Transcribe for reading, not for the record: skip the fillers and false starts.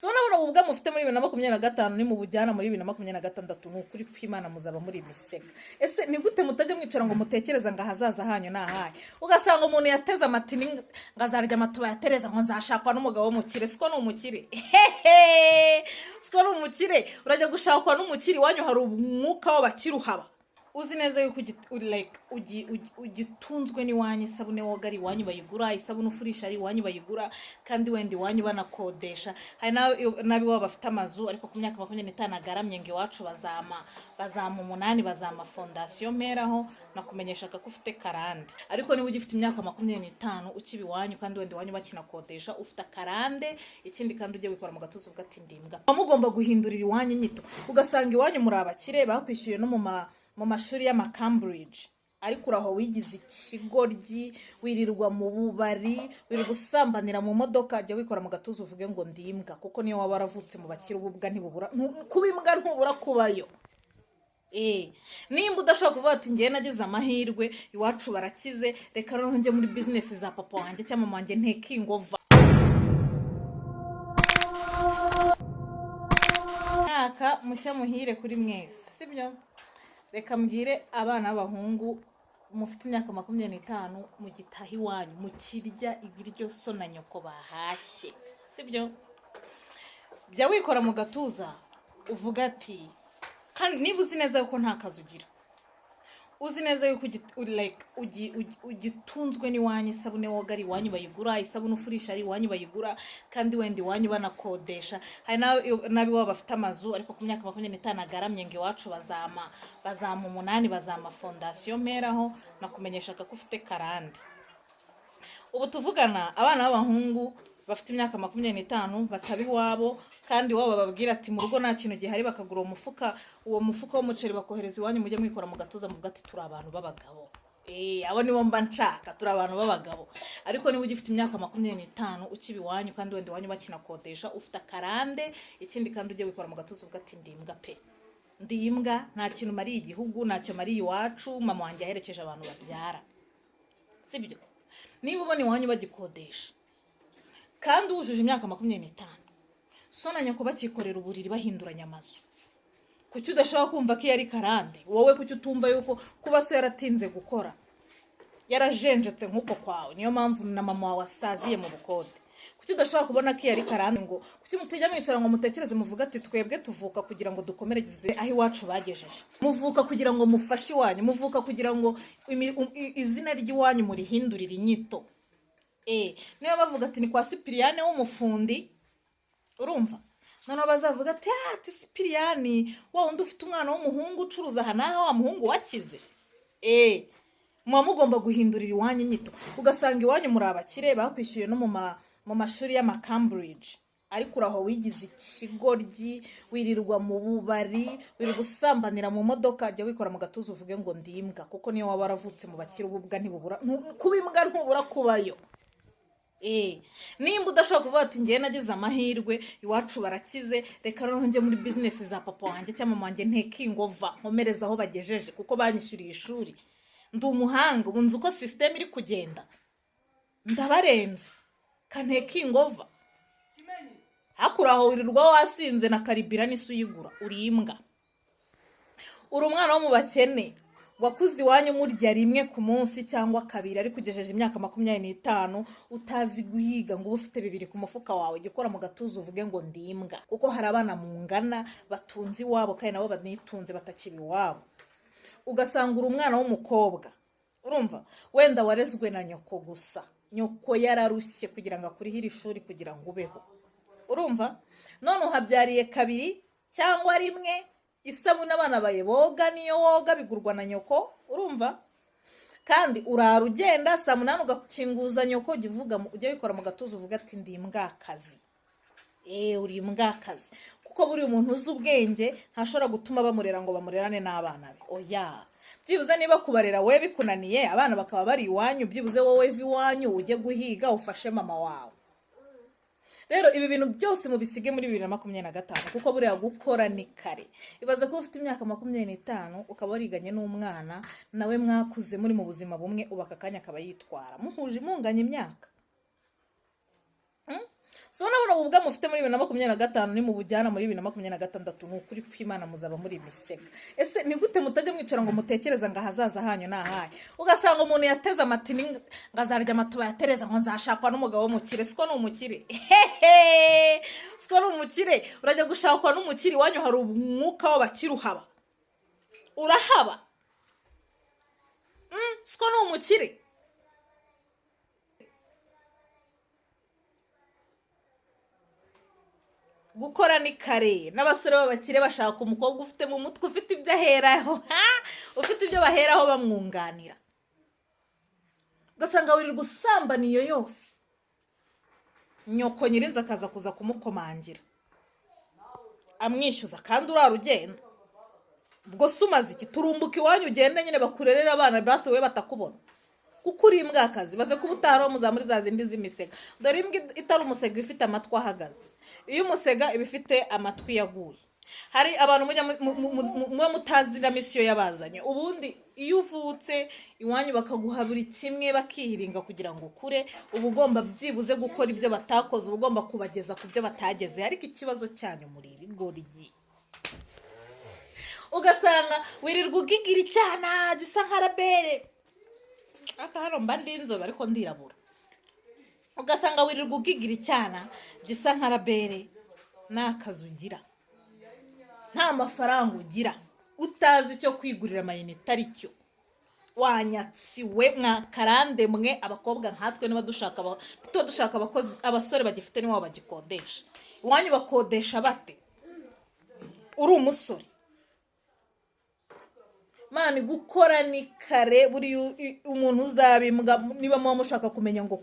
So nabona ubwa mufite muri 2025 ni mu bujyana muri 2026 n'ukuri kw'Imana muzaba muri misega. Ese ni gute mutajya mwicara ngo mutekereza ngo hazaza hanyu nahaye? Ugasanga umuntu yateza amatini ngazarya amatuba yatereza ngo nzashakwa n'umugabo w'umukire. Siko n'umukire. Siko n'umukire. Urajya gushakwa n'umukire wanyu hari umwuka w'abakiruhaba. Uzi neza yuko ugitunzwe n'iwanyu, isabune woga ari iwanyu bayigura, isabune ufurisha ari iwanyu bayigura, kandi wenda iwanyu banakodesha. Hari nabi waba bafite amazu ariko ku myaka 25 agaramye ngo iwacu bazama 8 bazama fondation meraho nakumenyesha ko ufite karande. Ariko niba ugifite imyaka 25 ukibi iwanyu kandi wenda iwanyu bakinakodesha ufite karande, ikindi kandi ujye wikora mu gatuzo ugati ndimbwa. Mugomba guhindurira iwanyu nyito, ugasanga iwanyu muri abakire bakwishyuye no mu mashuri y'ama Cambridge, ariko uraho wigize ikigoryi, wirirwa mu bubari, wirirwa usambanira mu modoka, jya wikora mu gatuzo uvuge ngo ndimbwa, kuko niyo waba waravutse mu bakire ububwa ntibubura kubimbwa, ntubura kubayo. Nimba udashobora kuvuga ati ngiye nagize amahirwe iwacu barakize, reka rero njye muri business za papa wanjye cyangwa mama wanjye ntekingova. Mwaka mushya muhire kuri mwese, sibyo? Reka mbwire abana b'abahungu mufite imyaka 25 mu gitahi wanyu mukirya ibiryo so na nyoko bahashye, sibyo? Jya wikora mu gatuza uvuga ati, kandi niba uzi neza yuko nta kazi ugira, uzi neza yuko ugitunzwe n'iwanyu, isabune woga ari iwanyu bayigura, isabune ufurisha ari iwanyu bayigura, kandi wenda iwanyu banakodesha. Hari nabi waba bafite amazu ariko ku myaka 25 agaramye ngo iwacu bazama 8 bazama fondation meraho nakumenyesha ko ufite karande. Ubu tuvugana abana b'abahungu bafite imyaka 25 batabi wabo, kandi wabo bababwira ati mu rugo nta kintu gihari, bakagura uwo mufuka w'umuceri bakohereza iwanyu, mujye mwikora mu gatuza muvuga ati turi abantu b'abagabo. Abo nibo mba nshaka, turi abantu b'abagabo. Ariko niba ugifite imyaka 25 ukibi iwanyu kandi wenda iwanyu bakinakodesha ufite karande, ikindi kandi ujye wikora mu gatuza uvuga ati ndimbwa pe, ndimbwa, nta kintu mariye igihugu, ntacyo mariye iwacu, mama wanjye yaherekeje abantu babyara, sibyo? Niba ubona iwanyu bagikodesha kandi wujuje imyaka 25, so na nyoko bakikorera uburiri bahinduranya amazu, kuki udashobora kumva ko yari karande? Wowe kuki utumva yuko kuba so yaratinze gukora, yarajenjetse nk'uko kwawe, niyo mpamvu na mama wawe asaziye mu bukode? Kuki udashobora kubona ko yari karande? Ngo kuki mutejya mwicara ngo mutekereze muvuga ati twebwe tuvuka kugira ngo dukomereze aho iwacu bagejeje, muvuka kugira ngo mufashe iwanyu, muvuka kugira ngo izina ry'iwanyu murihindurire inyito. Niyo bavuga ati ni kwa Sipiriyane w'umufundi, urumva? None bazavuga ati Sipiriyani wa wundi ufite umwana w'umuhungu ucuruza aha naho wa muhungu wakize. Muba mugomba guhindurira iwanyu nyito, ugasanga iwanyu muri abakire bakwishyuye no mu mashuri y'ama Cambridge, ariko uraho wigize ikigoryi, wirirwa mu bubari, wirirwa usambanira mu modoka, jya wikora mu gatuzo uvuge ngo ndimbwa, kuko niyo waba waravutse mu bakire ububwa ntibubura kubimbwa, ntubura kubayo. Nimba udashobora kuvuga ati ngiye nagize amahirwe iwacu barakize, reka rero njye muri business za papa wanjye cyangwa mama wanjye ntekingova, nkomereza aho bagejeje kuko banyishyuriye ishuri, ndi umuhanga, ubu nzi uko system iri kugenda, ndabarenze kantekingova. Hakura aho wirirwa wasinze na karibira n'isu yigura, uri imbwa. Uri umwana wo mu bakene wakuze iwanyu murya rimwe ku munsi cyangwa kabiri, ariko ugejeje imyaka 25 utazi guhiga ngo ufite 2 ku mufuka wawe, gikora mu gatuzo uvuge ngo ndimbwa, kuko hari abana mungana batunzi wabo kandi nabo banitunze batakibi iwabo. Ugasanga uri umwana w'umukobwa, urumva, wenda warezwe na nyoko gusa, nyoko yararushye kugira ngo akurihire ishuri kugira ngo ubeho, urumva? None uhabyariye 2 cyangwa 1, isabune abana bayiboga niyo woga bigurwa na nyoko, urumva? Kandi urara ugenda saa 8 ugakinguza nyoko, ujye wikora mu gatuzo uvuga ati ndimbwakazi. Uri imbwakazi, kuko buri umuntu uzi ubwenge ntashobora gutuma bamurera ngo bamurerane n'abana be. Oya, byibuze niba kubarera we bikunaniye, abana bakaba bari iwanyu, byibuze wowe iwanyu ujye guhiga ufashe mama wawe. Rero ibi bintu byose mubisige muri 2025, kuko buriya gukora ni kare. Ibaza ko ufite imyaka 25 ukaba wariganye n'umwana nawe mwakuze muri mu buzima bumwe, ubaka kanya akaba yitwara muhuje imunganye imyaka. so nabona ubwa mufite muri 2025 ni mu bujyana muri 2026 ni ukuri kw'Imana muzaba muri imisega. Ese ni gute mutajya mwicara ngo mutekereza ngo hazaza hanyu nahaye, ugasanga umuntu yateze amatini ngazarya amatuba yatereza ngo nzashakwa n'umugabo w'umukire. Siko ni umukire siko ni umukire, urajya gushakwa n'umukire, wanyu hari umwuka w'abakire uhaba, urahaba. Siko ni umukire. Gukora ni kare, n'abasore b'abakire bashaka umukobwa ufite mu mutwe, ufite ibyo aheraho ufite ibyo baheraho bamwunganira, ugasanga wirirwa usambana iyo yose, nyoko nyirinzi akaza kuza kumukomangira amwishyuza kandi urarugenda. Ubwo se umaze iki? Turumbuka iwanyu ugende nyine bakurerera abana base we batakubona kuko uri imbwakazi. Baze kuba utaharaho muzamuri za zindi z'imisega. Dore imbwa itari umusega ifite amatwi ahagaze, iyo umusega iba ifite amatwi yaguye. Hari abantu muba mutazi na misiyo yabazanye. Ubundi iyo uvutse iwanyu bakaguha buri kimwe bakihiringa kugira ngo ukure, uba ugomba byibuze gukora ibyo batakoze, uba ugomba kubageza ku byo batageze. Ariko ikibazo cyanyu muri ibigoryi, ugasanga wirirwa ugigira icyana gisa nka rabere. Aka hano mba ndi inzobe ariko ndirabura. Ugasanga wirirwa ugigira icyana gisa nka rabere, n'akazi ugira, nta mafaranga ugira, utazi icyo kwigurira amayinite ari cyo. Wanyatsiwe mwakarande mwe abakobwa nkatwe niba dushaka abakozi, abasore bagifite nibo bagikodesha. Iwanyu bakodesha bate uri umusore? Mani gukora ni kare, buri umuntu uzabimbwa niba muba mushaka kumenya ngo